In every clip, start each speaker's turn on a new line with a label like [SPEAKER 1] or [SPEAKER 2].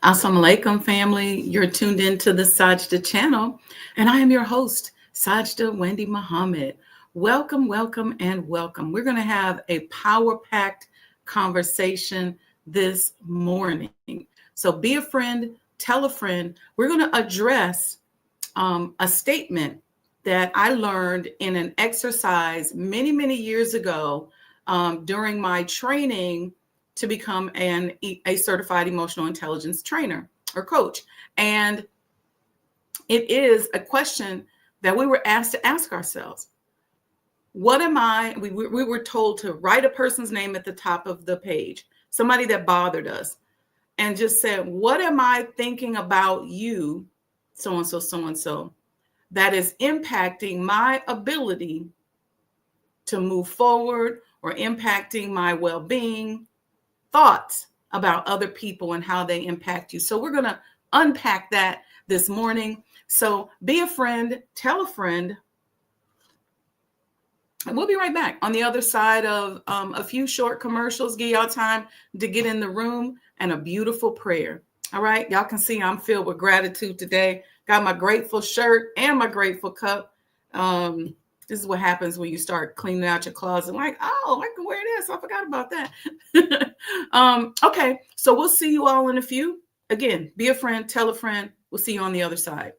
[SPEAKER 1] Assalamu alaikum, family. You're tuned into the Sajdah channel, and I am your host, Sajdah Wendy Muhammad. Welcome, welcome, and welcome. We're going to have a power-packed conversation this morning. So be a friend, tell a friend. We're going to address a statement that I learned in an exercise many, many years ago during my training to become a certified emotional intelligence trainer or coach. And it is a question that we were asked to ask ourselves. What am I? We were told to write a person's name at the top of the page, somebody that bothered us, and just said, what am I thinking about you, so-and-so, so-and-so, that is impacting my ability to move forward or impacting my well-being, thoughts about other people and how they impact you. So we're going to unpack that this morning. So be a friend, tell a friend, and we'll be right back on the other side of a few short commercials, give y'all time to get in the room, and a beautiful prayer. All right. Y'all can see I'm filled with gratitude today. Got my grateful shirt and my grateful cup. This is what happens when you start cleaning out your closet. Like, oh, I can wear this. I forgot about that. Okay, so we'll see you all in a few. Again, be a friend, tell a friend. We'll see you on the other side.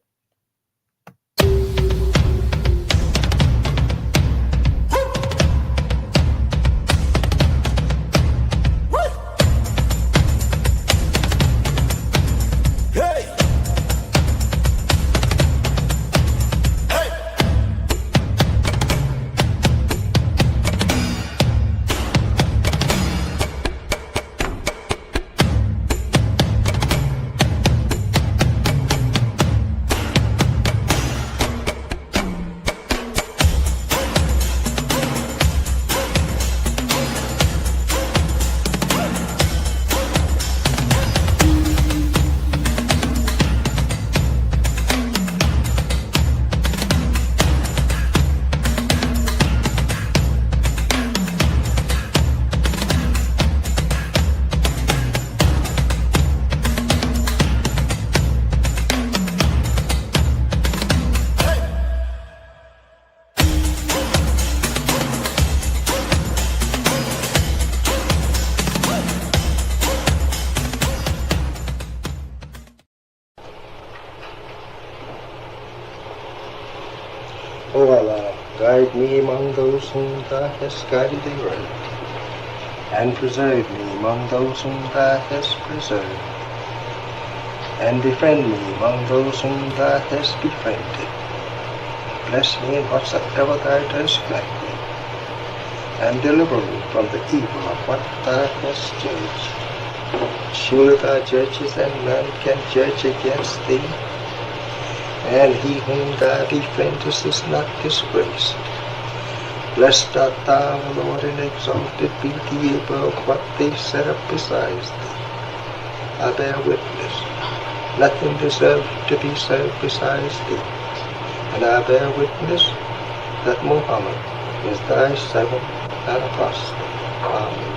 [SPEAKER 2] O Allah, guide me among those whom Thou hast guided aright, and preserve me among those whom Thou hast preserved, and befriend me among those whom Thou hast befriended. Bless me in whatsoever Thou dost grant me, and deliver me from the evil of what Thou hast judged. Surely Thou judgest, and none can judge against Thee, and he whom Thou befriendest is not disgraced. Blessed art Thou, O Lord, and exalted be Thee above what they set up besides Thee. I bear witness, nothing deserves to be served besides Thee, and I bear witness that Muhammad is Thy servant and apostle. Amen.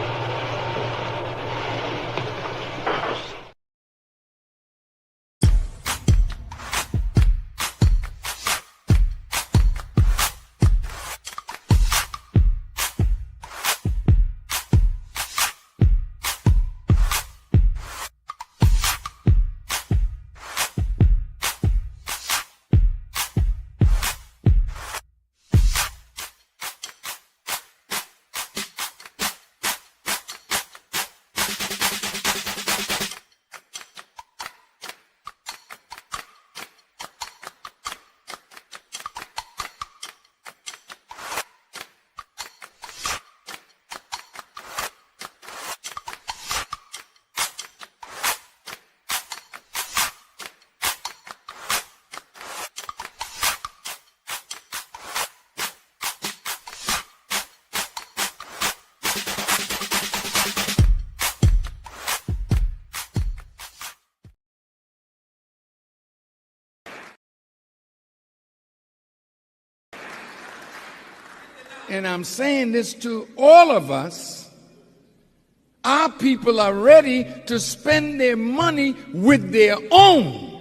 [SPEAKER 3] and I'm saying this to all of us, Our people are ready to spend their money with their own.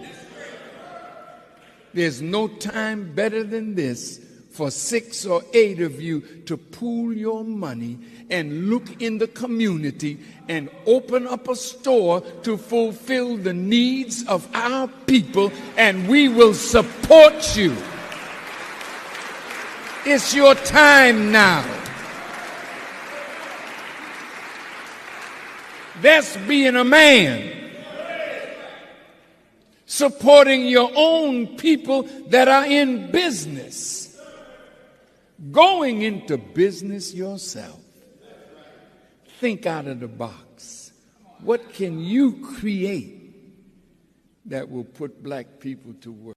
[SPEAKER 3] There's no time better than this for 6 or 8 of you to pool your money and look in the community and open up a store to fulfill the needs of our people, and we will support you. It's your time now. That's being a man. Supporting your own people that are in business. Going into business yourself. Think out of the box. What can you create that will put black people to work?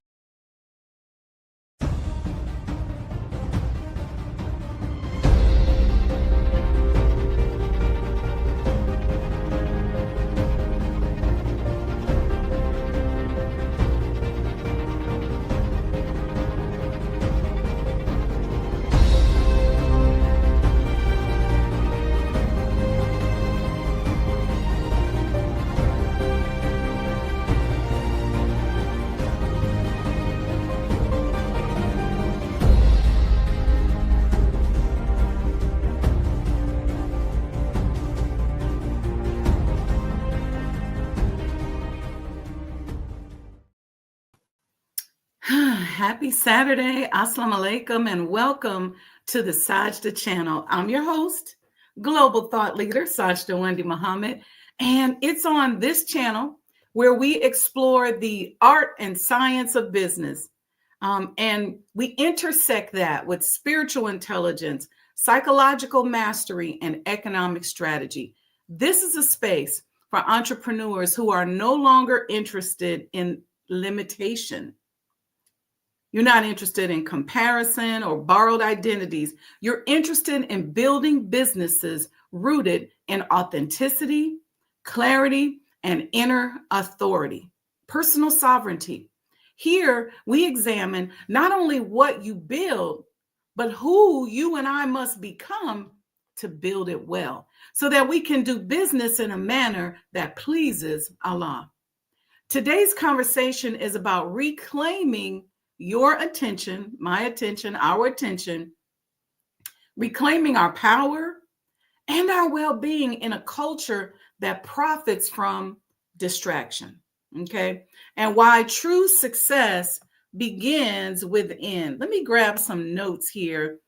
[SPEAKER 1] Happy Saturday, Assalamu alaikum, and welcome to the Sajdah channel. I'm your host, global thought leader, Sajdah Wendy Muhammad, and it's on this channel where we explore the art and science of business, and we intersect that with spiritual intelligence, psychological mastery, and economic strategy. This is a space for entrepreneurs who are no longer interested in limitation. You're not interested in comparison or borrowed identities. You're interested in building businesses rooted in authenticity, clarity, and inner authority, personal sovereignty. Here, we examine not only what you build, but who you and I must become to build it well, so that we can do business in a manner that pleases Allah. Today's conversation is about reclaiming your attention, my attention, our attention, reclaiming our power and our well-being in a culture that profits from distraction, okay? And why true success begins within. Let me grab some notes here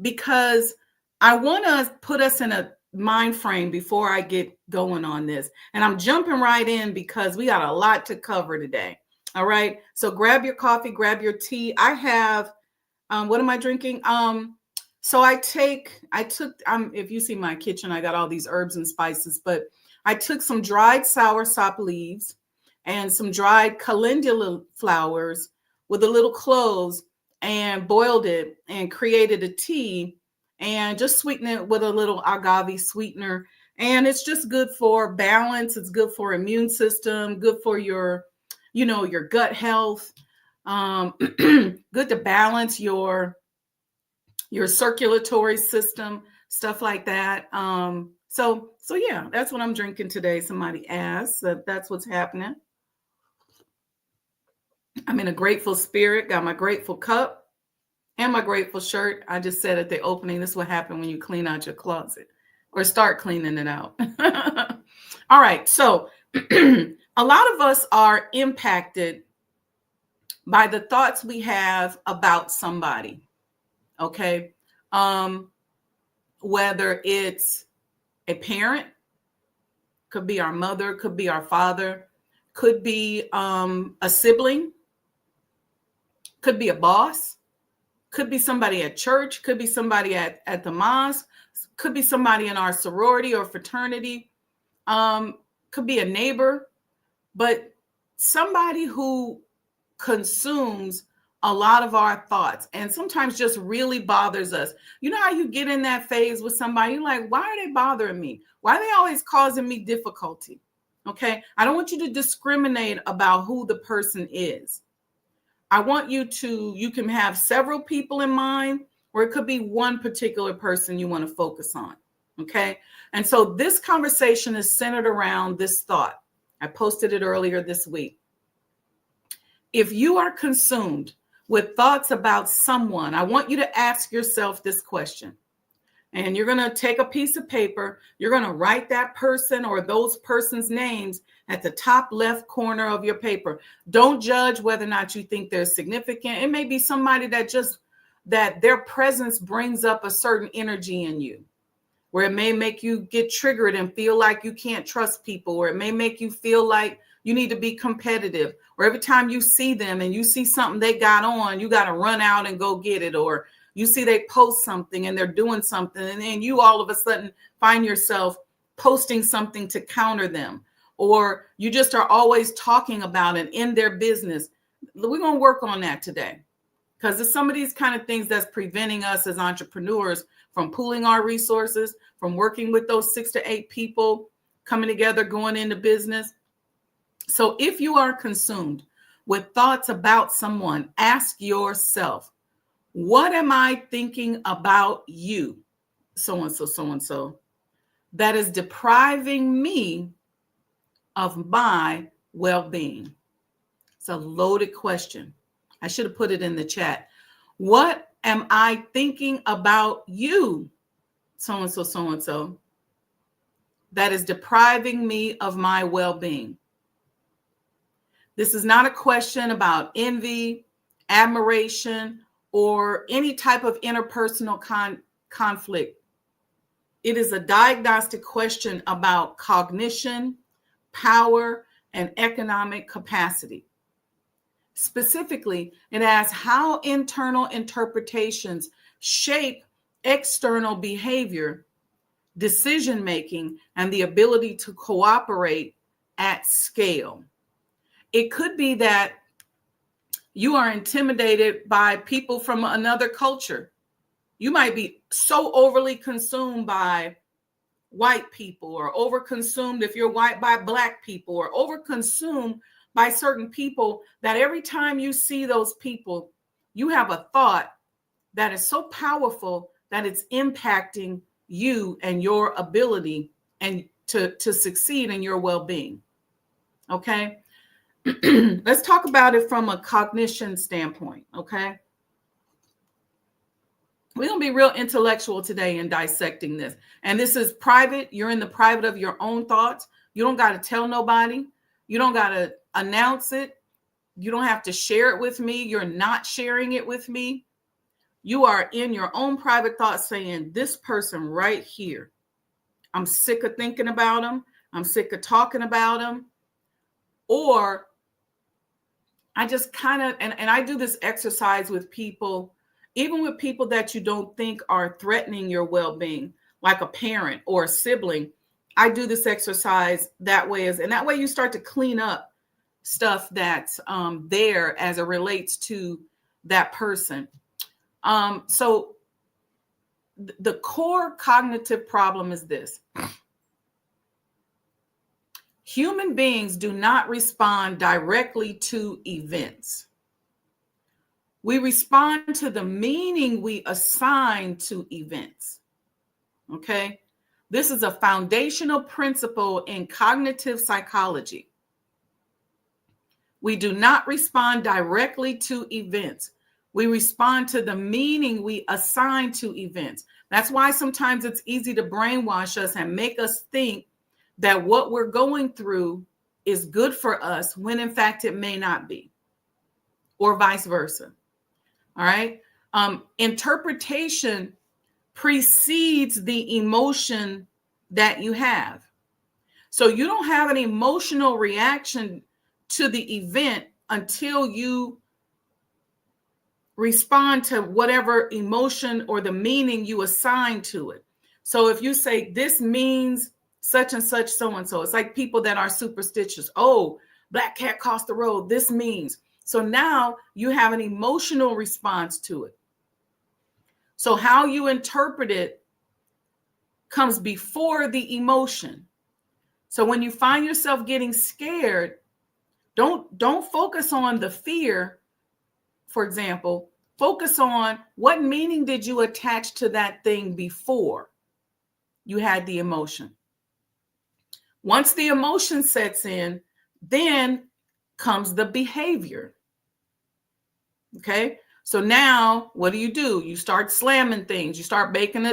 [SPEAKER 1] because I want to put us in a mind frame before I get going on this. And I'm jumping right in because we got a lot to cover today. All right. So grab your coffee, grab your tea. I have, what am I drinking? So I took, if you see my kitchen, I got all these herbs and spices, but I took some dried sour sop leaves and some dried calendula flowers with a little cloves and boiled it and created a tea and just sweetened it with a little agave sweetener. And it's just good for balance. It's good for immune system, good for your gut health, good to balance your circulatory system, stuff like that. So yeah, that's what I'm drinking today. Somebody asked, that's what's happening. I'm in a grateful spirit, got my grateful cup and my grateful shirt. I just said at the opening, this is what happened when you clean out your closet or start cleaning it out. All right, so a lot of us are impacted by the thoughts we have about somebody, okay? Whether it's a parent, could be our mother, could be our father, could be a sibling, could be a boss, could be somebody at church, could be somebody at the mosque, could be somebody in our sorority or fraternity, could be a neighbor, but somebody who consumes a lot of our thoughts and sometimes just really bothers us. You know how you get in that phase with somebody, you're like, why are they bothering me? Why are they always causing me difficulty? Okay, I don't want you to discriminate about who the person is. I want you can have several people in mind, or it could be one particular person you want to focus on. Okay. And so this conversation is centered around this thought. I posted it earlier this week. If you are consumed with thoughts about someone, I want you to ask yourself this question. And you're going to take a piece of paper. You're going to write that person or those persons' names at the top left corner of your paper. Don't judge whether or not you think they're significant. It may be somebody that their presence brings up a certain energy in you, where it may make you get triggered and feel like you can't trust people, or it may make you feel like you need to be competitive, or every time you see them and you see something they got on, you got to run out and go get it, or you see they post something and they're doing something, and then you all of a sudden find yourself posting something to counter them, or you just are always talking about it in their business. We're going to work on that today, because there's some of these kind of things that's preventing us as entrepreneurs from pooling our resources, from working with those 6 to 8 people, coming together, going into business. So if you are consumed with thoughts about someone, ask yourself, what am I thinking about you, so-and-so, that is depriving me of my well-being? It's a loaded question. I should have put it in the chat. What am I thinking about you, so-and-so, that is depriving me of my well-being? This is not a question about envy, admiration, or any type of interpersonal conflict. It is a diagnostic question about cognition, power, and economic capacity. Specifically, it asks how internal interpretations shape external behavior, decision-making, and the ability to cooperate at scale. It could be that you are intimidated by people from another culture. You might be so overly consumed by white people, or overconsumed if you're white by black people, or overconsumed by certain people, that every time you see those people, you have a thought that is so powerful that it's impacting you and your ability and to succeed in your well-being. Okay. Let's talk about it from a cognition standpoint, okay? We're going to be real intellectual today in dissecting this. And this is private. You're in the private of your own thoughts. You don't got to tell nobody. You don't got to announce it. You don't have to share it with me. You're not sharing it with me. You are in your own private thoughts saying, this person right here, I'm sick of thinking about them. I'm sick of talking about them. Or I just kind of, and I do this exercise with people, even with people that you don't think are threatening your well-being, like a parent or a sibling. I do this exercise that way, and that way you start to clean up stuff that's there as it relates to that person. So the core cognitive problem is this. Human beings do not respond directly to events. We respond to the meaning we assign to events. Okay? This is a foundational principle in cognitive psychology. We do not respond directly to events. We respond to the meaning we assign to events. That's why sometimes it's easy to brainwash us and make us think that what we're going through is good for us when in fact it may not be, or vice versa. All right. Interpretation precedes the emotion that you have. So you don't have an emotional reaction to the event until you respond to whatever emotion or the meaning you assign to it. So if you say this means such and such, so-and-so, it's like people that are superstitious. Oh, black cat crossed the road. This means. So now you have an emotional response to it. So how you interpret it comes before the emotion. So when you find yourself getting scared, don't focus on the fear, for example. Focus on what meaning did you attach to that thing before. you had the emotion. Once the emotion sets in, then comes the behavior. Okay. So now what do? You start slamming things. You start making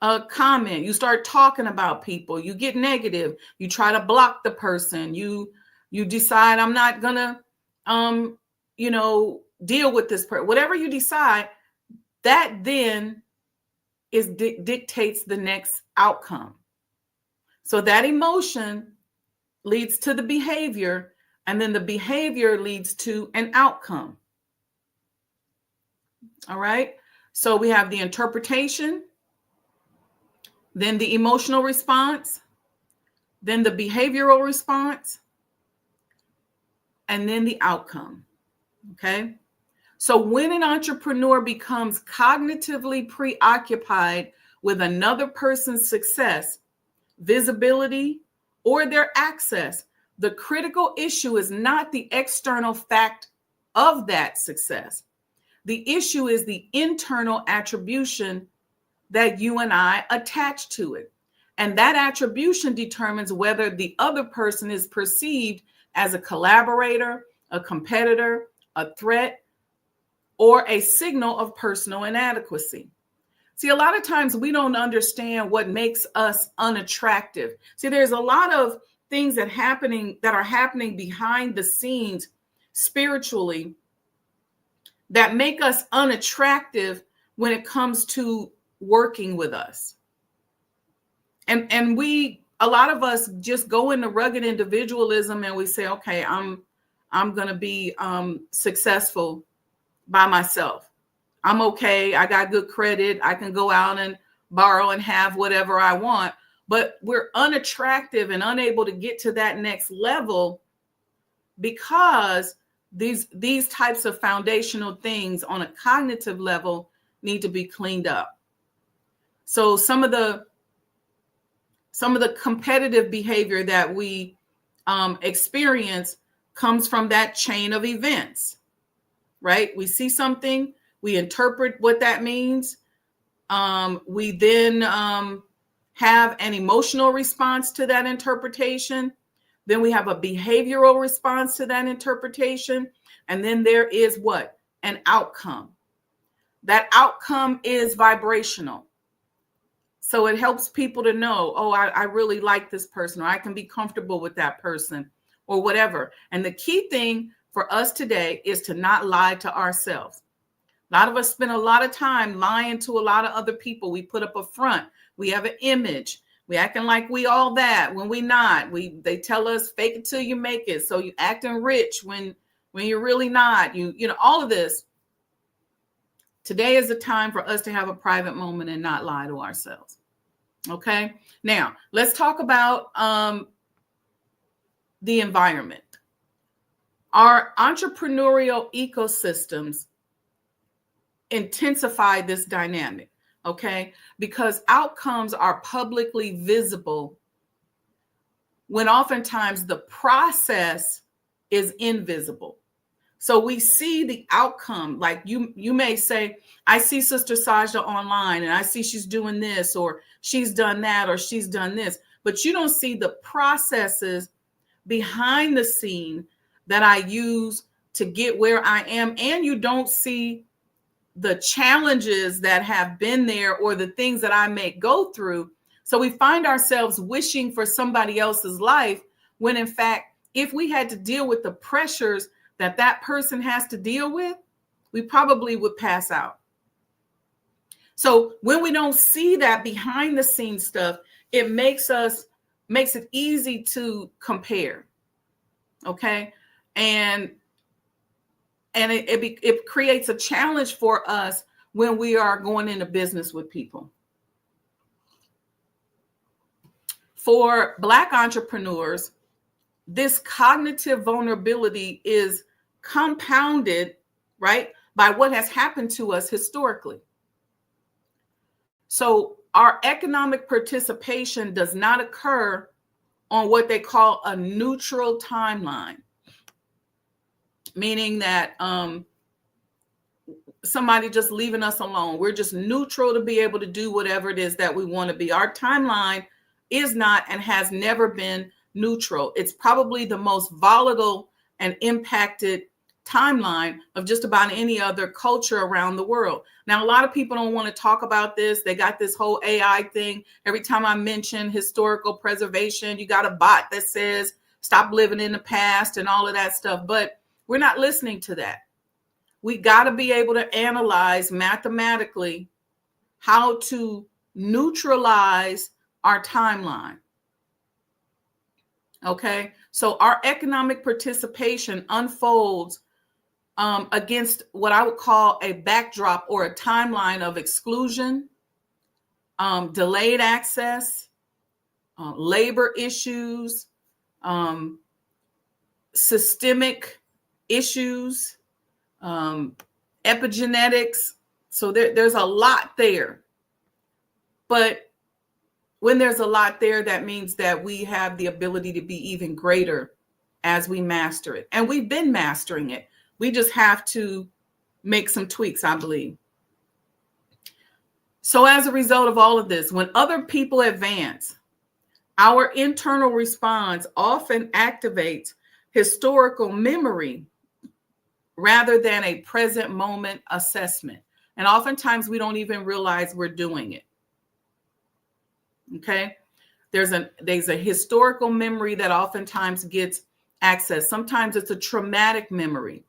[SPEAKER 1] a comment. You start talking about people. You get negative. You try to block the person. You decide I'm not gonna deal with this person. Whatever you decide, that then dictates the next outcome. So that emotion leads to the behavior, and then the behavior leads to an outcome. All right. So we have the interpretation, then the emotional response, then the behavioral response, and then the outcome. Okay. So when an entrepreneur becomes cognitively preoccupied with another person's success, visibility, or their access, the critical issue is not the external fact of that success. The issue is the internal attribution that you and I attach to it. And that attribution determines whether the other person is perceived as a collaborator, a competitor, a threat, or a signal of personal inadequacy. See, a lot of times we don't understand what makes us unattractive. See, there's a lot of things that are happening behind the scenes spiritually that make us unattractive when it comes to working with us. And a lot of us just go into rugged individualism and we say, okay, I'm going to be successful by myself. I'm okay. I got good credit. I can go out and borrow and have whatever I want. But we're unattractive and unable to get to that next level because these types of foundational things on a cognitive level need to be cleaned up. So some of the competitive behavior that we experience comes from that chain of events, right? We see something, we interpret what that means. We then have an emotional response to that interpretation. Then we have a behavioral response to that interpretation. And then there is what? An outcome. That outcome is vibrational. So it helps people to know, oh, I really like this person, or I can be comfortable with that person, or whatever. And the key thing for us today is to not lie to ourselves. A lot of us spend a lot of time lying to a lot of other people. We put up a front. We have an image. We acting like we all that when we not. They tell us fake it till you make it. So you acting rich when you're really not. You know all of this. Today is the time for us to have a private moment and not lie to ourselves. Okay. Now let's talk about the environment. Our entrepreneurial ecosystems intensify this dynamic. Okay, because outcomes are publicly visible when oftentimes the process is invisible. So we see the outcome. Like you may say, I see Sister Sajdah online and I see she's doing this, or she's done that, or she's done this, but you don't see the processes behind the scene that I use to get where I am. And you don't see the challenges that have been there or the things that I may go through. So we find ourselves wishing for somebody else's life when in fact, if we had to deal with the pressures that person has to deal with, we probably would pass out. So when we don't see that behind the scenes stuff, it makes it easy to compare. Okay. And it creates a challenge for us when we are going into business with people. For Black entrepreneurs, this cognitive vulnerability is compounded, right, by what has happened to us historically. So our economic participation does not occur on what they call a neutral timeline. Meaning that somebody just leaving us alone. We're just neutral to be able to do whatever it is that we want to be. Our timeline is not and has never been neutral. It's probably the most volatile and impacted timeline of just about any other culture around the world. Now, a lot of people don't want to talk about this. They got this whole AI thing. Every time I mention historical preservation, you got a bot that says, stop living in the past and all of that stuff. But we're not listening to that. We got to be able to analyze mathematically how to neutralize our timeline. Okay, so our economic participation unfolds against what I would call a backdrop or a timeline of exclusion, delayed access, labor issues, systemic issues, epigenetics. So there's a lot there. But when there's a lot there, that means that we have the ability to be even greater as we master it. And we've been mastering it. We just have to make some tweaks, I believe. So as a result of all of this, when other people advance, our internal response often activates historical memory rather than a present moment assessment. And oftentimes we don't even realize we're doing it. Okay, there's a historical memory that oftentimes gets access. Sometimes it's a traumatic memory.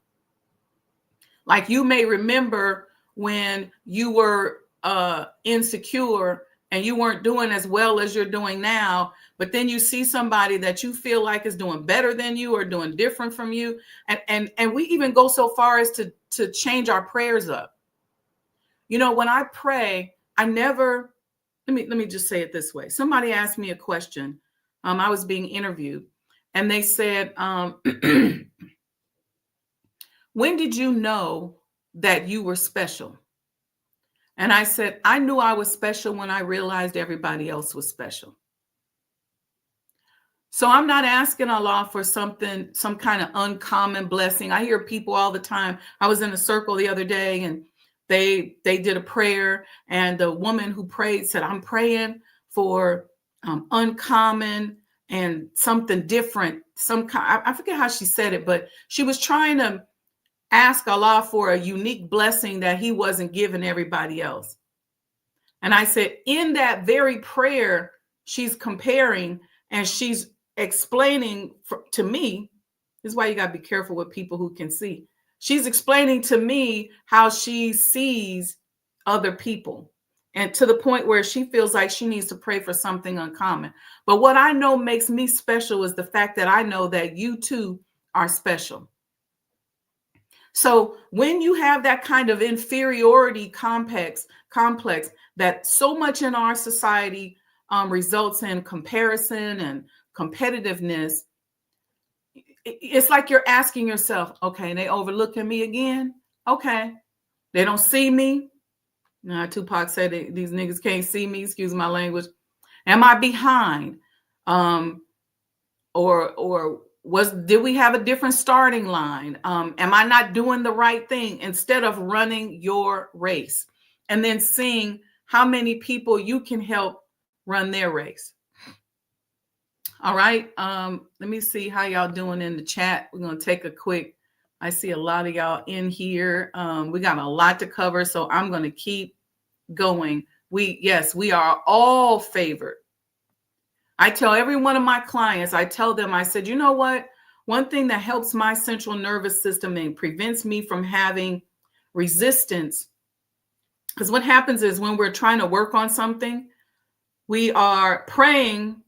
[SPEAKER 1] Like you may remember when you were insecure and you weren't doing as well as you're doing now, but then you see somebody that you feel like is doing better than you or doing different from you. And we even go so far as to change our prayers up. You know, when I pray, I never, let me just say it this way. Somebody asked me a question. I was being interviewed and they said, when did you know that you were special? And I said, I knew I was special when I realized everybody else was special. So I'm not asking Allah for something, some kind of uncommon blessing. I hear people all the time. I was in a circle the other day and they did a prayer and the woman who prayed said, I'm praying for uncommon and something different. I forget how she said it, but she was trying to ask Allah for a unique blessing that he wasn't giving everybody else. And I said, in that very prayer, she's comparing and she's explaining to me, this is why you got to be careful with people who can see. She's explaining to me how she sees other people and to the point where she feels like she needs to pray for something uncommon. But what I know makes me special is the fact that I know that you too are special. So when you have that kind of inferiority complex that so much in our society results in comparison and competitiveness, it's like you're asking yourself, okay, they overlooking me again. Okay. They don't see me. Now, Tupac said these niggas can't see me. Excuse my language. Am I behind? Did we have a different starting line? Am I not doing the right thing? Instead of running your race and then seeing how many people you can help run their race. All right. Let me see how y'all doing in the chat. We're going to take a quick, I see a lot of y'all in here. We got a lot to cover, so I'm going to keep going. We are all favored. I tell every one of my clients, I said, you know what? One thing that helps my central nervous system and prevents me from having resistance, because what happens is when we're trying to work on something, we are praying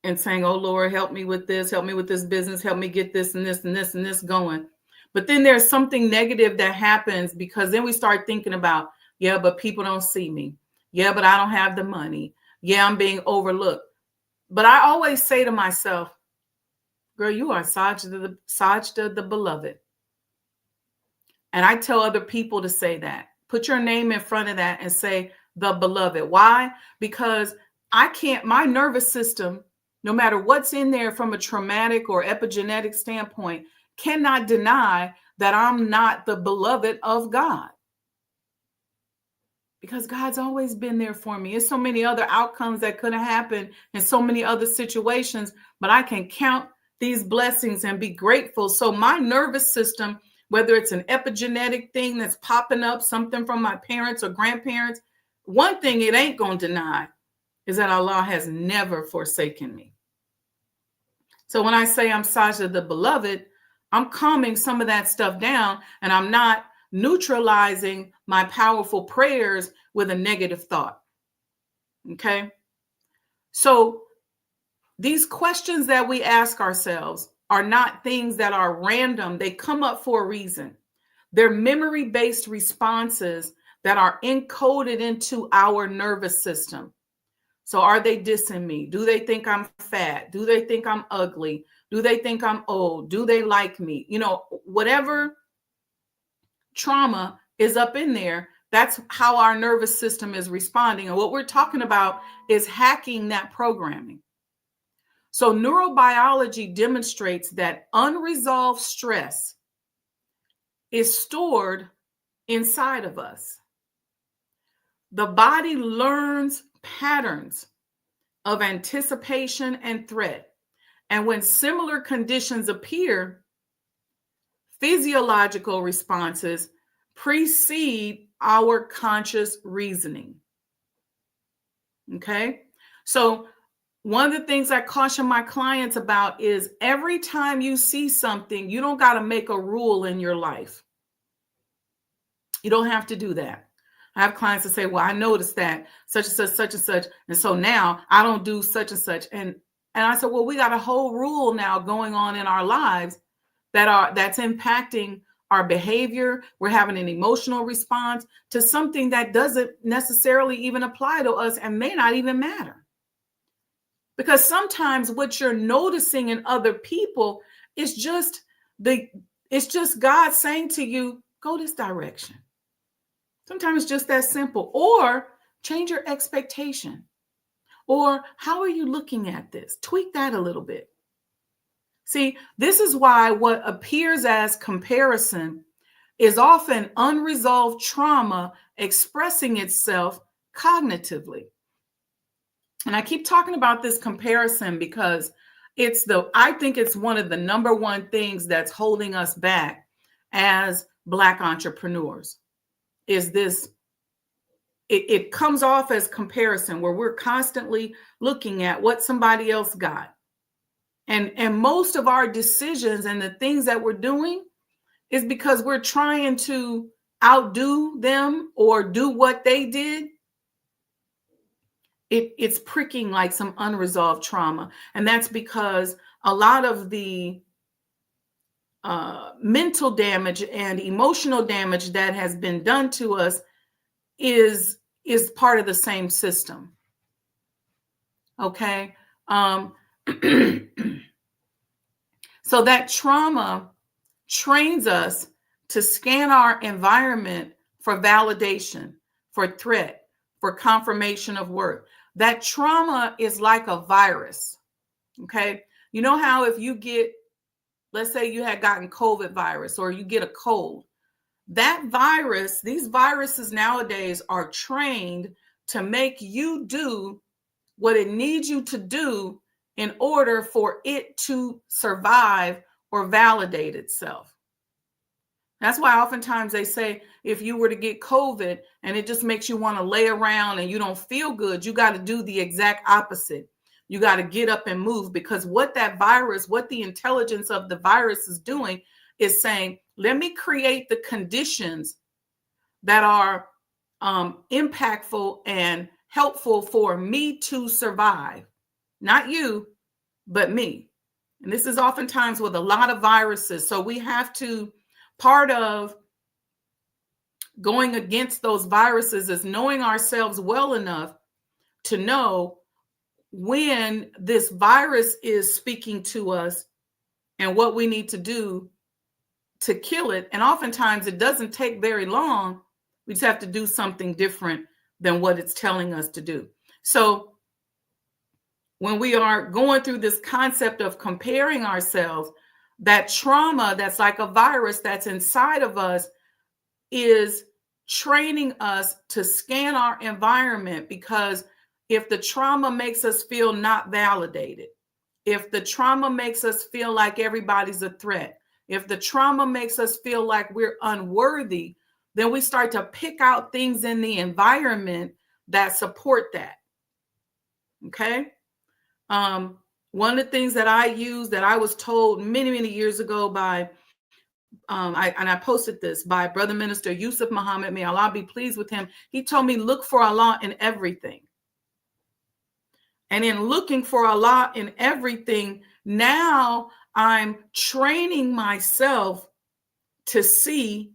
[SPEAKER 1] and saying, oh, Lord, help me with this business, help me get this and this and this and this going. But then there's something negative that happens because then we start thinking about, yeah, but people don't see me. Yeah, but I don't have the money. Yeah, I'm being overlooked. But I always say to myself, girl, you are Sajdah the beloved. And I tell other people to say that. Put your name in front of that and say the beloved. Why? Because my nervous system, no matter what's in there from a traumatic or epigenetic standpoint, cannot deny that I'm not the beloved of God. because God's always been there for me. There's so many other outcomes that could have happened in so many other situations, but I can count these blessings and be grateful. So my nervous system, whether it's an epigenetic thing that's popping up, something from my parents or grandparents, one thing it ain't going to deny is that Allah has never forsaken me. So when I say I'm Sajdah the beloved, I'm calming some of that stuff down, and I'm not neutralizing my powerful prayers with a negative thought. Okay? So these questions that we ask ourselves are not things that are random. They come up for a reason. They're memory-based responses that are encoded into our nervous system. So are they dissing me? Do they think I'm fat? Do they think I'm ugly? Do they think I'm old? Do they like me? You know, whatever trauma is up in there, that's how our nervous system is responding. And what we're talking about is hacking that programming. So neurobiology demonstrates that unresolved stress is stored inside of us. The body learns patterns of anticipation and threat. And when similar conditions appear, physiological responses precede our conscious reasoning. Okay? So one of the things I caution my clients about is every time you see something, you don't got to make a rule in your life. You don't have to do that. I have clients that say, well, I noticed that such and such. And so now I don't do such and such. And I said, well, we got a whole rule now going on in our lives that's impacting our behavior. We're having an emotional response to something that doesn't necessarily even apply to us and may not even matter. Because sometimes what you're noticing in other people is just God saying to you, go this direction. Sometimes it's just that simple. Or change your expectation. Or how are you looking at this? Tweak that a little bit. See, this is why what appears as comparison is often unresolved trauma expressing itself cognitively. And I keep talking about this comparison because I think it's one of the number one things that's holding us back as Black entrepreneurs. Is this, it comes off as comparison where we're constantly looking at what somebody else got. And most of our decisions and the things that we're doing is because we're trying to outdo them or do what they did. It's pricking like some unresolved trauma. And that's because a lot of the mental damage and emotional damage that has been done to us is part of the same system. Okay. So that trauma trains us to scan our environment for validation, for threat, for confirmation of worth. That trauma is like a virus. Okay. You know how if you get, let's say you had gotten COVID virus or you get a cold, that virus, these viruses nowadays are trained to make you do what it needs you to do in order for it to survive or validate itself. That's why oftentimes they say if you were to get COVID and it just makes you want to lay around and you don't feel good, you got to do the exact opposite. You got to get up and move, because what the intelligence of the virus is doing is saying, let me create the conditions that are impactful and helpful for me to survive. Not you, but me. And this is oftentimes with a lot of viruses. So we have to, part of going against those viruses is knowing ourselves well enough to know when this virus is speaking to us and what we need to do to kill it. And oftentimes it doesn't take very long. We just have to do something different than what it's telling us to do. So when we are going through this concept of comparing ourselves, that trauma that's like a virus that's inside of us is training us to scan our environment, because if the trauma makes us feel not validated, if the trauma makes us feel like everybody's a threat, if the trauma makes us feel like we're unworthy, then we start to pick out things in the environment that support that. Okay. One of the things that I use, that I was told many, many years ago by, I posted this by Brother Minister Yusuf Muhammad, may Allah be pleased with him. He told me, look for Allah in everything. And in looking for Allah in everything, now I'm training myself to see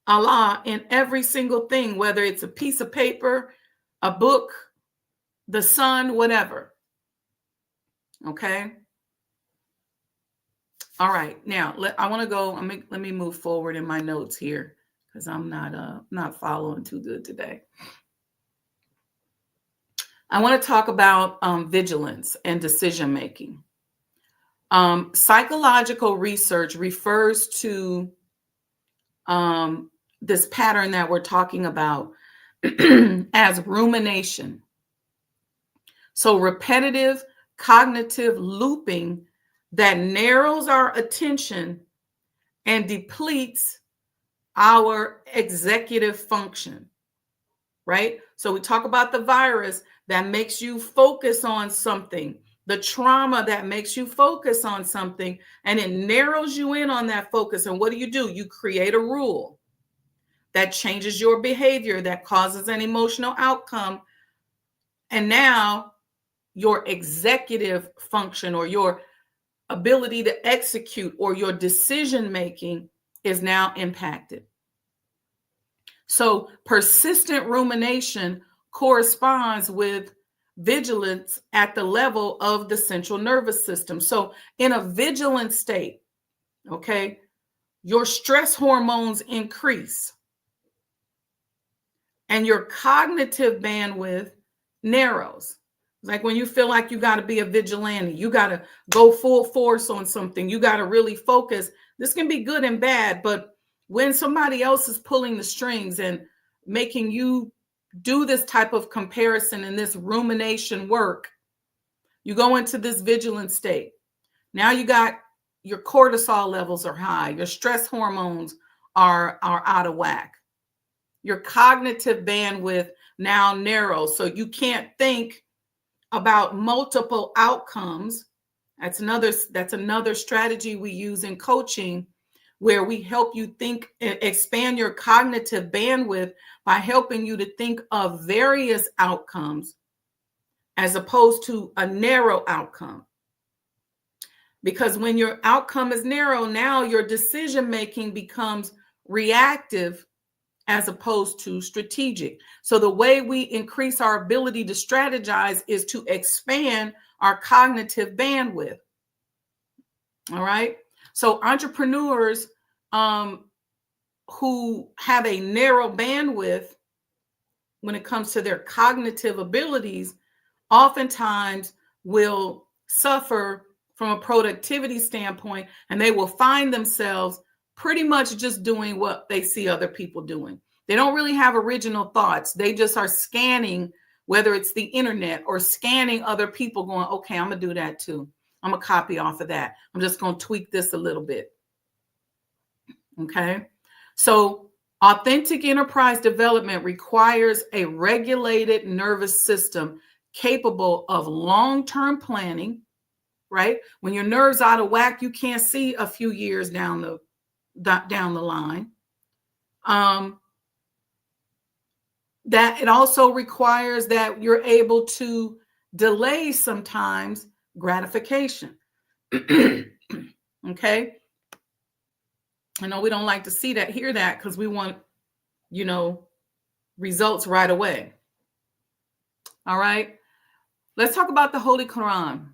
[SPEAKER 1] Allah in every single thing, whether it's a piece of paper, a book, the sun, whatever. Okay. All right. Now I want to go. Let me move forward in my notes here, because I'm not following too good today. I want to talk about vigilance and decision making. Psychological research refers to this pattern that we're talking about as rumination. So repetitive cognitive looping that narrows our attention and depletes our executive function, right? So we talk about the virus that makes you focus on something, the trauma that makes you focus on something, and it narrows you in on that focus. And what do? You create a rule that changes your behavior, that causes an emotional outcome. And now your executive function, or your ability to execute, or your decision making is now impacted. So persistent rumination corresponds with vigilance at the level of the central nervous system. So in a vigilant state, okay, your stress hormones increase and your cognitive bandwidth narrows. Like when you feel like you got to be a vigilante, you got to go full force on something, you got to really focus. This can be good and bad, but when somebody else is pulling the strings and making you do this type of comparison and this rumination work, you go into this vigilant state. Now you got your cortisol levels are high, your stress hormones are out of whack. Your cognitive bandwidth now narrows, so you can't think about multiple outcomes. That's another strategy we use in coaching, where we help you think, expand your cognitive bandwidth by helping you to think of various outcomes as opposed to a narrow outcome. Because when your outcome is narrow, now your decision making becomes reactive as opposed to strategic. So the way we increase our ability to strategize is to expand our cognitive bandwidth. All right. So entrepreneurs who have a narrow bandwidth when it comes to their cognitive abilities oftentimes will suffer from a productivity standpoint, and they will find themselves pretty much just doing what they see other people doing. They don't really have original thoughts. They just are scanning, whether it's the internet or scanning other people, going, okay, I'm going to do that too. I'm going to copy off of that. I'm just going to tweak this a little bit. Okay. So authentic enterprise development requires a regulated nervous system capable of long-term planning, right? When your nerves out of whack, you can't see a few years down the line. That it also requires that you're able to delay sometimes gratification. Okay. I know we don't like to hear that, because we want, results right away. All right. Let's talk about the Holy Quran.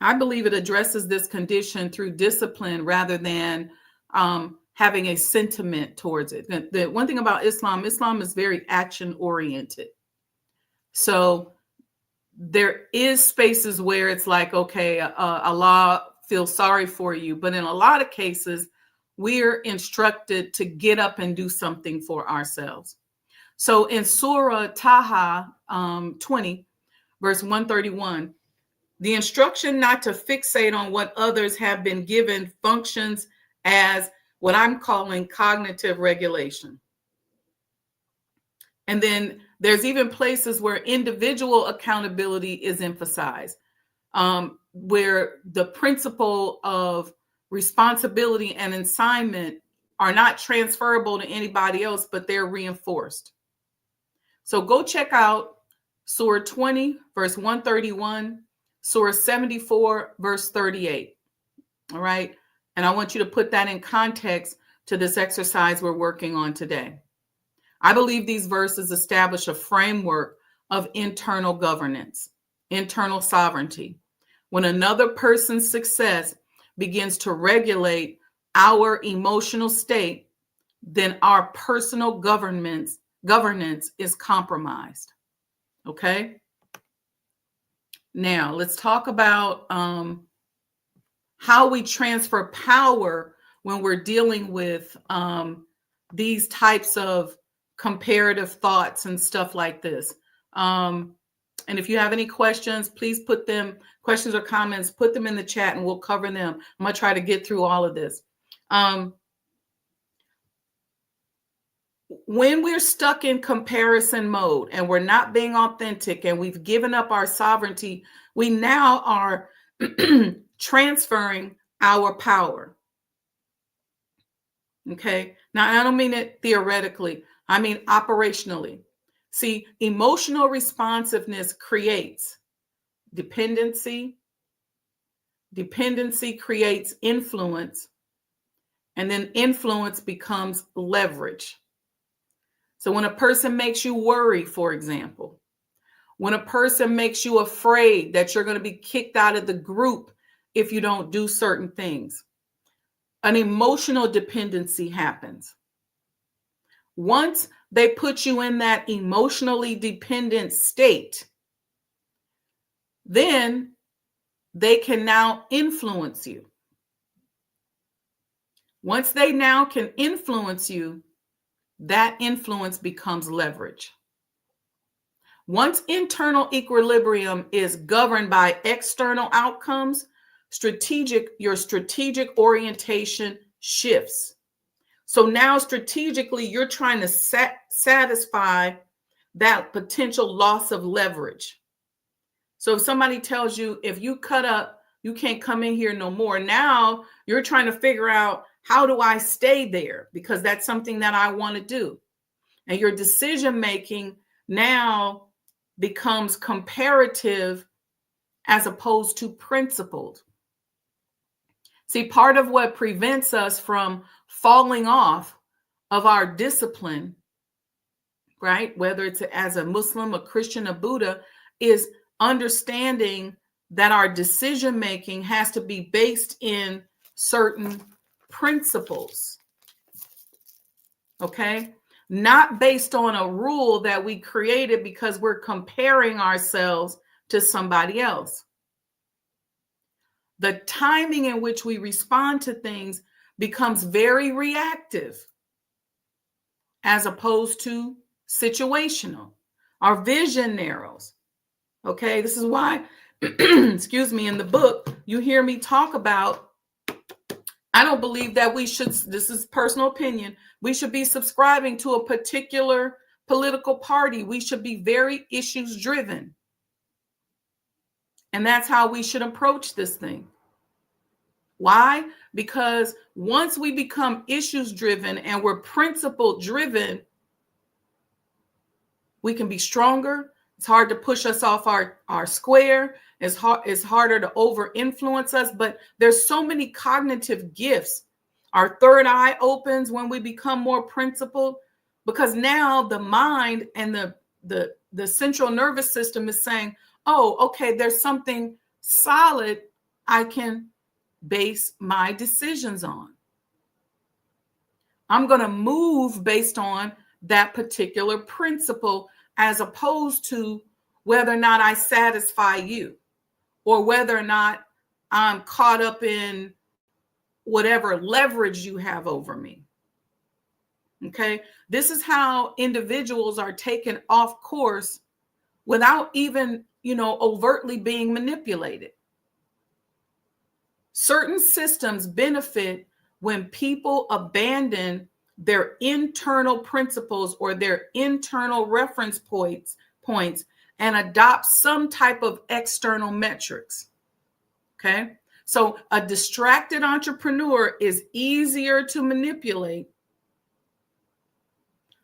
[SPEAKER 1] I believe it addresses this condition through discipline rather than having a sentiment towards it. The one thing about Islam is very action oriented. So there is spaces where it's like, okay, Allah feels sorry for you. But in a lot of cases, we're instructed to get up and do something for ourselves. So in Surah Taha 20, verse 131, the instruction not to fixate on what others have been given functions as what I'm calling cognitive regulation. And then there's even places where individual accountability is emphasized, where the principle of responsibility and assignment are not transferable to anybody else, but they're reinforced. So go check out Surah 20, verse 131, Surah 74, verse 38. All right. And I want you to put that in context to this exercise we're working on today. I believe these verses establish a framework of internal governance, internal sovereignty. When another person's success begins to regulate our emotional state, then our personal governance is compromised. Okay? Now, let's talk about how we transfer power when we're dealing with these types of comparative thoughts and stuff like this. And if you have any questions, please put them, questions or comments, put them in the chat and we'll cover them. I'm going to try to get through all of this. When we're stuck in comparison mode and we're not being authentic and we've given up our sovereignty, we now are transferring our power. Okay. Now, I don't mean it theoretically. I mean operationally. See, emotional responsiveness creates dependency. Dependency creates influence. And then influence becomes leverage. So when a person makes you worry, for example, when a person makes you afraid that you're going to be kicked out of the group if you don't do certain things, an emotional dependency happens. Once they put you in that emotionally dependent state, then they can now influence you. Once they now can influence you, that influence becomes leverage. Once internal equilibrium is governed by external outcomes, your strategic orientation shifts. So now strategically, you're trying to satisfy that potential loss of leverage. So if somebody tells you, if you cut up, you can't come in here no more. Now you're trying to figure out, how do I stay there? Because that's something that I want to do. And your decision making now becomes comparative as opposed to principled. See, part of what prevents us from falling off of our discipline, right, whether it's as a Muslim, a Christian, a Buddha, is understanding that our decision making has to be based in certain principles. Okay? Not based on a rule that we created because we're comparing ourselves to somebody else. The timing in which we respond to things becomes very reactive as opposed to situational. Our vision narrows. Okay, this is why, excuse me, in the book, you hear me talk about, I don't believe that we should, this is personal opinion, we should be subscribing to a particular political party. We should be very issues driven. And that's how we should approach this thing. Why? Because once we become issues driven and we're principle driven, we can be stronger. It's hard to push us off our square. It's harder to over influence us, but there's so many cognitive gifts. Our third eye opens when we become more principled, because now the mind and the central nervous system is saying, oh, okay, there's something solid I can base my decisions on. I'm going to move based on that particular principle, as opposed to whether or not I satisfy you, or whether or not I'm caught up in whatever leverage you have over me. Okay. This is how individuals are taken off course without even, overtly being manipulated. Certain systems benefit when people abandon their internal principles or their internal reference points and adopt some type of external metrics. Okay. So a distracted entrepreneur is easier to manipulate.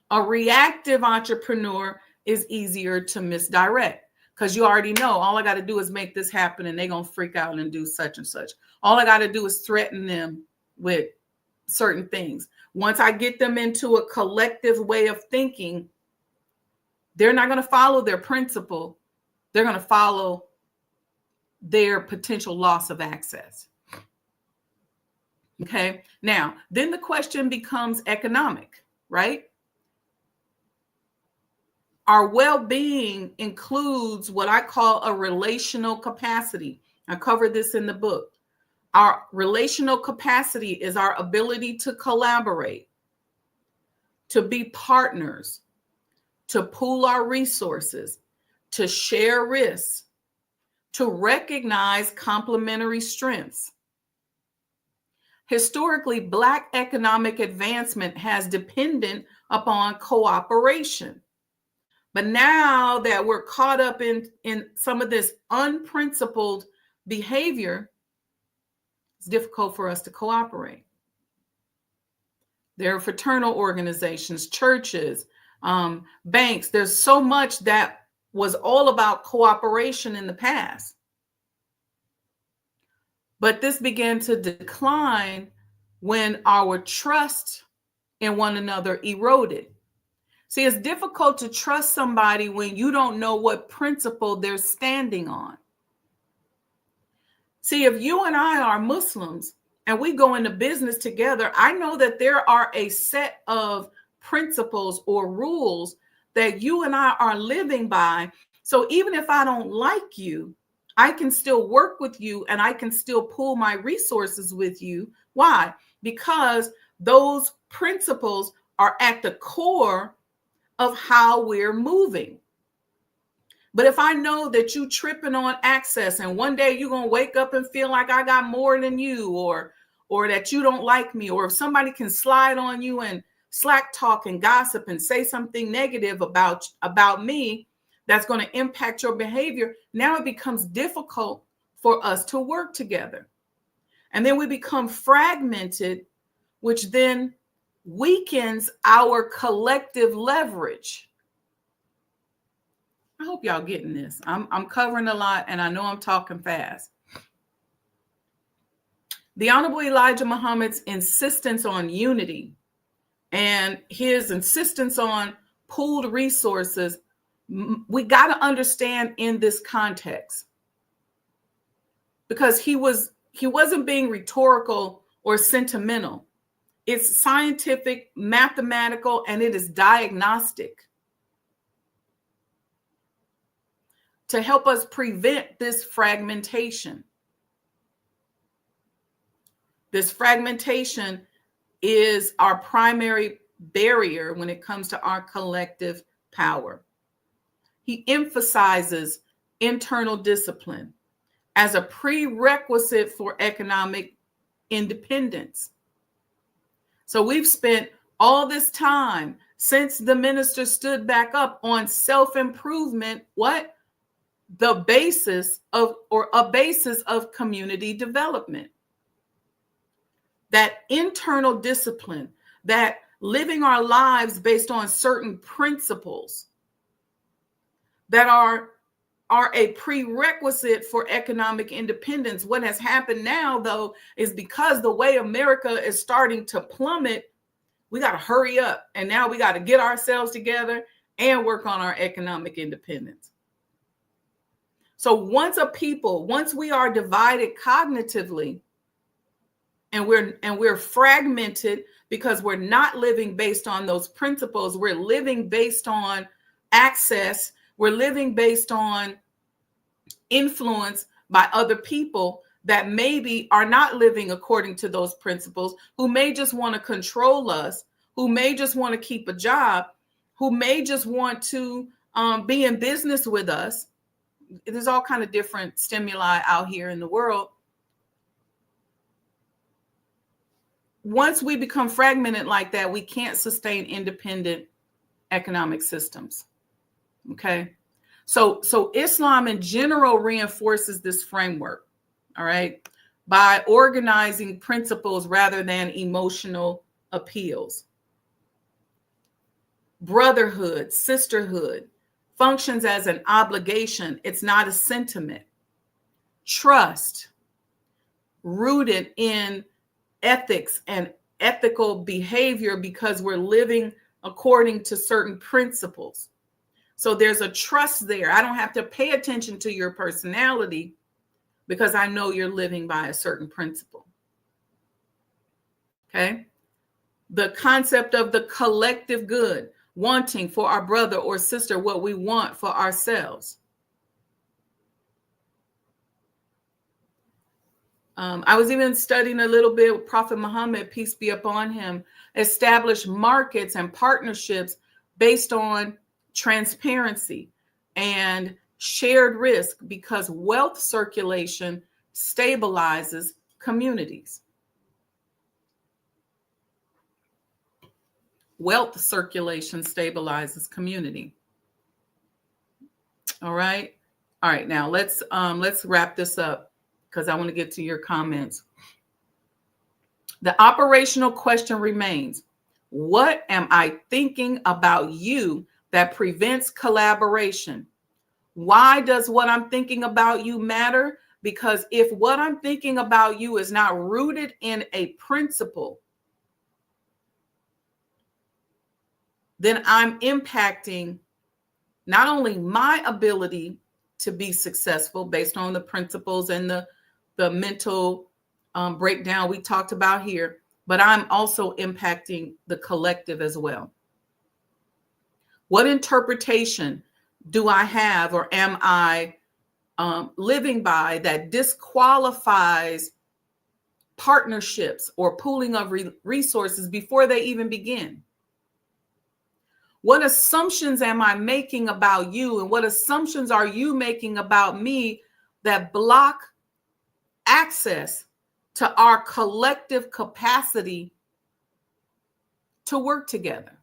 [SPEAKER 1] A reactive entrepreneur is easier to misdirect because you already know all I got to do is make this happen and they're going to freak out and do such and such. All I got to do is threaten them with certain things. Once I get them into a collective way of thinking, they're not going to follow their principle. They're going to follow their potential loss of access. Okay. Now, then the question becomes economic, right? Our well-being includes what I call a relational capacity. I covered this in the book. Our relational capacity is our ability to collaborate, to be partners, to pool our resources, to share risks, to recognize complementary strengths. Historically, Black economic advancement has depended upon cooperation. But now that we're caught up in some of this unprincipled behavior, it's difficult for us to cooperate. There are fraternal organizations, churches, banks. There's so much that was all about cooperation in the past. But this began to decline when our trust in one another eroded. See, it's difficult to trust somebody when you don't know what principle they're standing on. See, if you and I are Muslims and we go into business together, I know that there are a set of principles or rules that you and I are living by. So even if I don't like you, I can still work with you and I can still pool my resources with you. Why? Because those principles are at the core of how we're moving. But if I know that you tripping on access and one day you're going to wake up and feel like I got more than you, or that you don't like me, or if somebody can slide on you and slack talk and gossip and say something negative about me that's going to impact your behavior, now it becomes difficult for us to work together. And then we become fragmented, which then weakens our collective leverage. I hope y'all getting this. I'm covering a lot and I know I'm talking fast. The Honorable Elijah Muhammad's insistence on unity and his insistence on pooled resources, we got to understand in this context, because he wasn't being rhetorical or sentimental. It's scientific, mathematical, and it is diagnostic to help us prevent this fragmentation. This fragmentation is our primary barrier when it comes to our collective power. He emphasizes internal discipline as a prerequisite for economic independence. So we've spent all this time since the minister stood back up on self-improvement, what? The basis of, or a basis of community development. That internal discipline, that living our lives based on certain principles that are a prerequisite for economic independence. What has happened now, though, is because the way America is starting to plummet, we got to hurry up. And now we got to get ourselves together and work on our economic independence. So once we are divided cognitively, and we're fragmented because we're not living based on those principles, we're living based on access, we're living based on influence by other people, that maybe are not living according to those principles, who may just want to control us, who may just want to keep a job, who may just want to be in business with us. There's all kind of different stimuli out here in the world. Once we become fragmented like that, we can't sustain independent economic systems. Okay. So Islam in general reinforces this framework, all right, by organizing principles rather than emotional appeals. Brotherhood, sisterhood functions as an obligation. It's not a sentiment. Trust, rooted in ethics and ethical behavior because we're living according to certain principles. So there's a trust there. I don't have to pay attention to your personality because I know you're living by a certain principle. Okay? The concept of the collective good, wanting for our brother or sister what we want for ourselves. I was even studying a little bit with Prophet Muhammad, peace be upon him, established markets and partnerships based on transparency and shared risk because wealth circulation stabilizes communities. Wealth circulation stabilizes community. All right. All right. Now let's wrap this up because I want to get to your comments. The operational question remains: what am I thinking about you that prevents collaboration? Why does what I'm thinking about you matter? Because if what I'm thinking about you is not rooted in a principle, then I'm impacting not only my ability to be successful based on the principles and the mental breakdown we talked about here, but I'm also impacting the collective as well. What interpretation do I have or am I living by that disqualifies partnerships or pooling of resources before they even begin? What assumptions am I making about you, and what assumptions are you making about me that block access to our collective capacity to work together?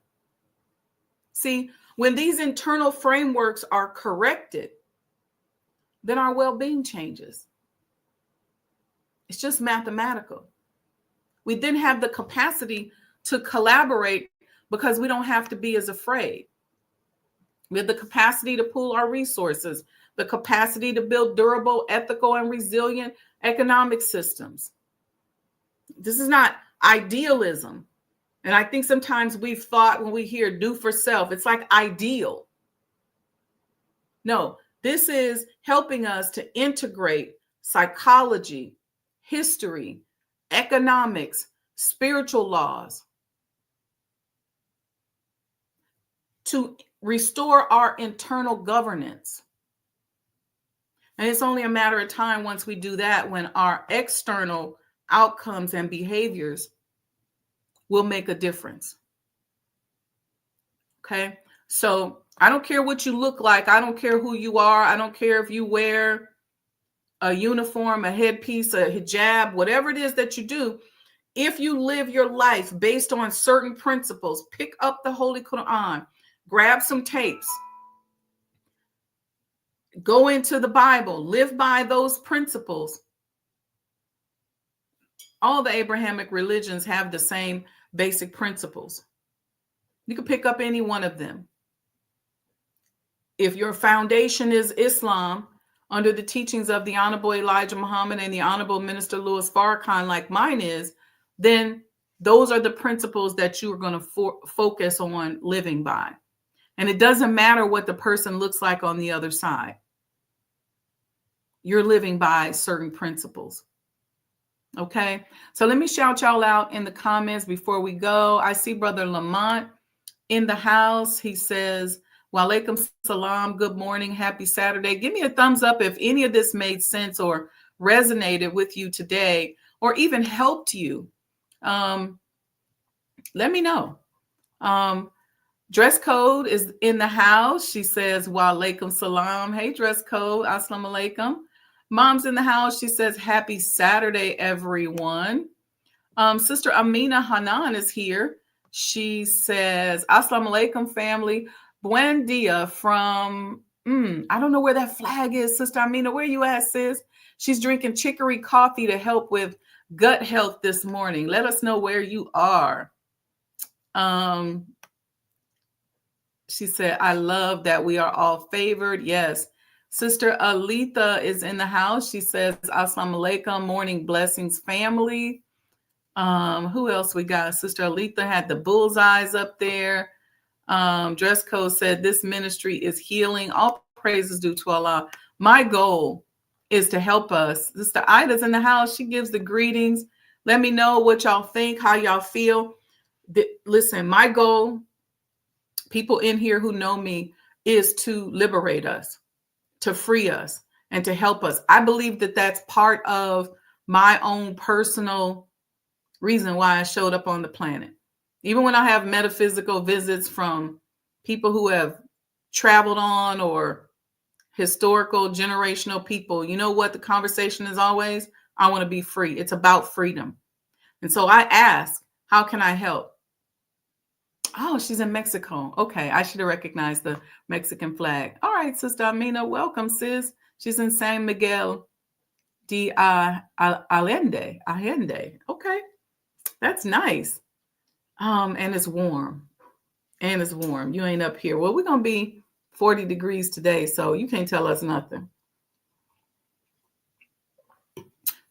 [SPEAKER 1] See, when these internal frameworks are corrected, then our well-being changes. It's just mathematical. We then have the capacity to collaborate because we don't have to be as afraid. We have the capacity to pool our resources, the capacity to build durable, ethical, and resilient economic systems. This is not idealism. And I think sometimes we've thought when we hear do for self, it's like ideal. No, this is helping us to integrate psychology, history, economics, spiritual laws to restore our internal governance. And it's only a matter of time once we do that when our external outcomes and behaviors will make a difference. Okay? So I don't care what you look like. I don't care who you are. I don't care if you wear a uniform, a headpiece, a hijab, whatever it is that you do. If you live your life based on certain principles, pick up the Holy Quran, grab some tapes, go into the Bible, live by those principles. All the Abrahamic religions have the same basic principles. You can pick up any one of them. If your foundation is Islam, under the teachings of the Honorable Elijah Muhammad and the Honorable Minister Louis Farrakhan, like mine is, then those are the principles that you are going to focus on living by. And it doesn't matter what the person looks like on the other side. You're living by certain principles. Okay, so let me shout y'all out in the comments before we go. I see Brother Lamont in the house. He says, Walaikum salam, good morning, happy Saturday. Give me a thumbs up if any of this made sense or resonated with you today or even helped you, let me know. Dress code is in the house. She says, wa alaikum salam. Hey, dress code. Assalamu alaikum. Mom's in the house. She says, happy Saturday, everyone. Sister Amina Hanan is here. She says, assalamu alaikum, family. Buen dia from, I don't know where that flag is, Sister Amina. Where you at, sis? She's drinking chicory coffee to help with gut health this morning. Let us know where you are. She said, I love that we are all favored. Yes. Sister Alita is in the house. She says, assalamu alaikum, morning blessings, family. Who else we got? Sister Alita had the bullseyes up there. Dress code said, this ministry is healing. All praises due to Allah. My goal is to help us. Sister Ida's in the house. She gives the greetings. Let me know what y'all think, how y'all feel. Listen, my goal, people in here who know me, is to liberate us, to free us, and to help us. I believe that that's part of my own personal reason why I showed up on the planet. Even when I have metaphysical visits from people who have traveled on or historical generational people, you know what the conversation is always? I want to be free. It's about freedom. And so I ask, how can I help? Oh, she's in Mexico. Okay, I should have recognized the Mexican flag. All right, Sister Amina, welcome, sis. She's in San Miguel de Allende. Okay, that's nice. And it's warm. You ain't up here. Well, we're going to be 40 degrees today, so you can't tell us nothing.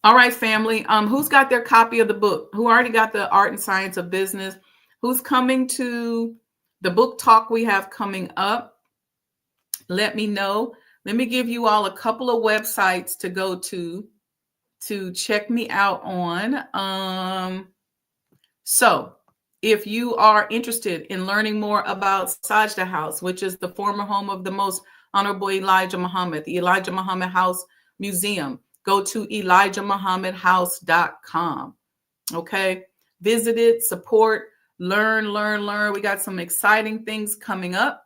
[SPEAKER 1] All right, family. Who's got their copy of the book? Who already got the Art and Science of Business? Who's coming to the book talk we have coming up? Let me know. Let me give you all a couple of websites to go to check me out on. So if you are interested in learning more about Sajdah House, which is the former home of the most honorable Elijah Muhammad, the Elijah Muhammad House Museum, go to ElijahMuhammadHouse.com. Okay, visit it, support, learn. We got some exciting things coming up.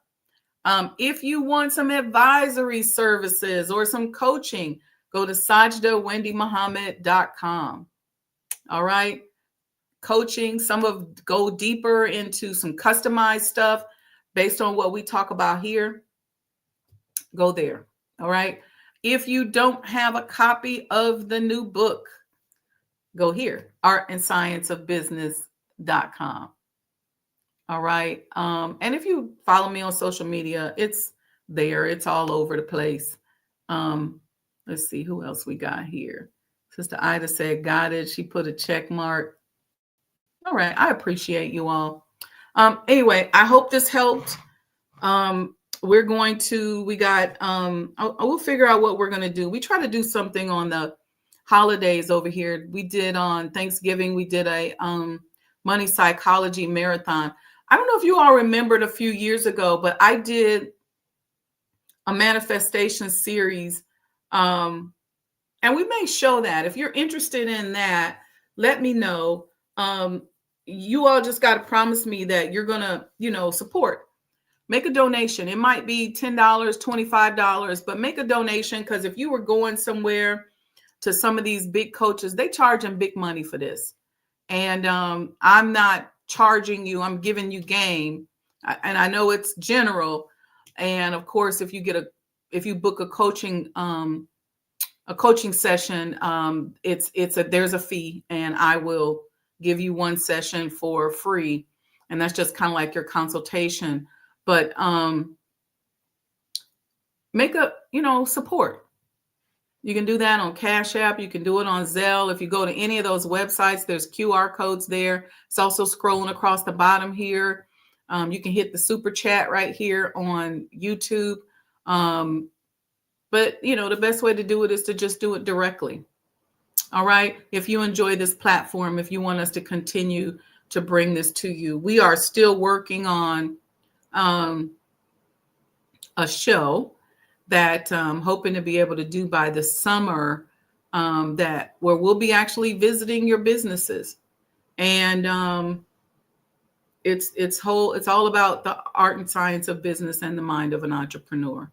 [SPEAKER 1] If you want some advisory services or some coaching, go to SajdahWendyMuhammad.com. All right. Coaching, go deeper into some customized stuff based on what we talk about here. Go there. All right. If you don't have a copy of the new book, go here, artandscienceofbusiness.com. All right. And if you follow me on social media, it's there. It's all over the place. Let's see who else we got here. Sister Ida said, got it. She put a check mark. All right. I appreciate you all. Anyway, I hope this helped. We'll figure out what we're going to do. We try to do something on the holidays over here. We did on Thanksgiving, we did a money psychology marathon. I don't know if you all remembered a few years ago, but I did a manifestation series. And we may show that. If you're interested in that, let me know. You all just got to promise me that you're going to, support. Make a donation. It might be $10, $25, but make a donation, because if you were going somewhere to some of these big coaches, they charge them big money for this. And I'm not charging you. I'm giving you game. And I know it's general. And of course, if you book a coaching session, there's a fee, and I will give you one session for free. And that's just kind of like your consultation. But make a, support. You can do that on Cash App. You can do it on Zelle. If you go to any of those websites, there's QR codes there. It's also scrolling across the bottom here. You can hit the super chat right here on YouTube. But, the best way to do it is to just do it directly. All right. If you enjoy this platform, if you want us to continue to bring this to you, we are still working on a show that I'm hoping to be able to do by the summer that where we'll be actually visiting your businesses. And it's all about the art and science of business and the mind of an entrepreneur.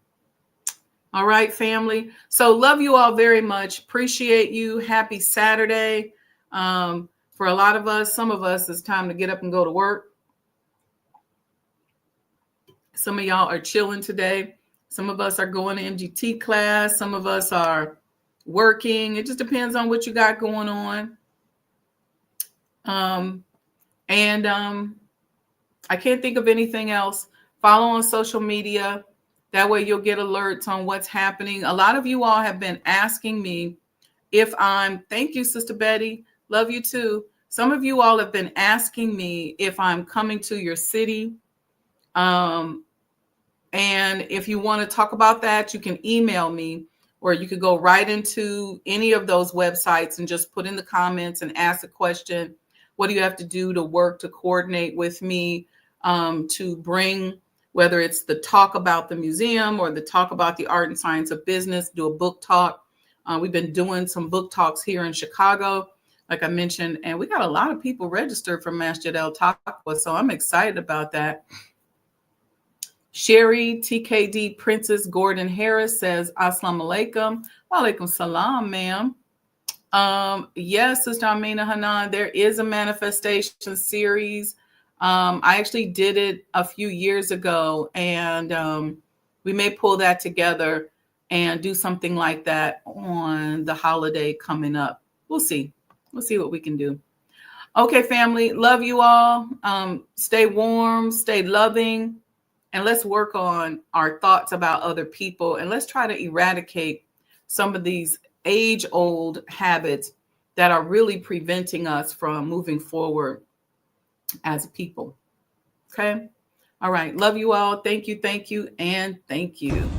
[SPEAKER 1] All right, family. So love you all very much. Appreciate you. Happy Saturday. For a lot of us, some of us, it's time to get up and go to work. Some of y'all are chilling today. Some of us are going to MGT class. Some of us are working. It just depends on what you got going on. And I can't think of anything else. Follow on social media. That way you'll get alerts on what's happening. A lot of you all have been asking me if thank you, Sister Betty. Love you too. Some of you all have been asking me if I'm coming to your city. And if you want to talk about that, you can email me, or you could go right into any of those websites and just put in the comments and ask a question. What do you have to do to work to coordinate with me to bring, whether it's the talk about the museum or the talk about the art and science of business, do a book talk. We've been doing some book talks here in Chicago, like I mentioned, and we got a lot of people registered for Masjid El Taqwa, so I'm excited about that. Sherry TKD Princess Gordon Harris says, Assalamu alaikum. Wa alaikum salam, ma'am. Yes, Sister Amina Hanan, there is a manifestation series. I actually did it a few years ago, and we may pull that together and do something like that on the holiday coming up. We'll see. We'll see what we can do. Okay, family, love you all. Stay warm, stay loving, and let's work on our thoughts about other people, and let's try to eradicate some of these age-old habits that are really preventing us from moving forward as a people. Okay? All right. Love you all. Thank you, and thank you.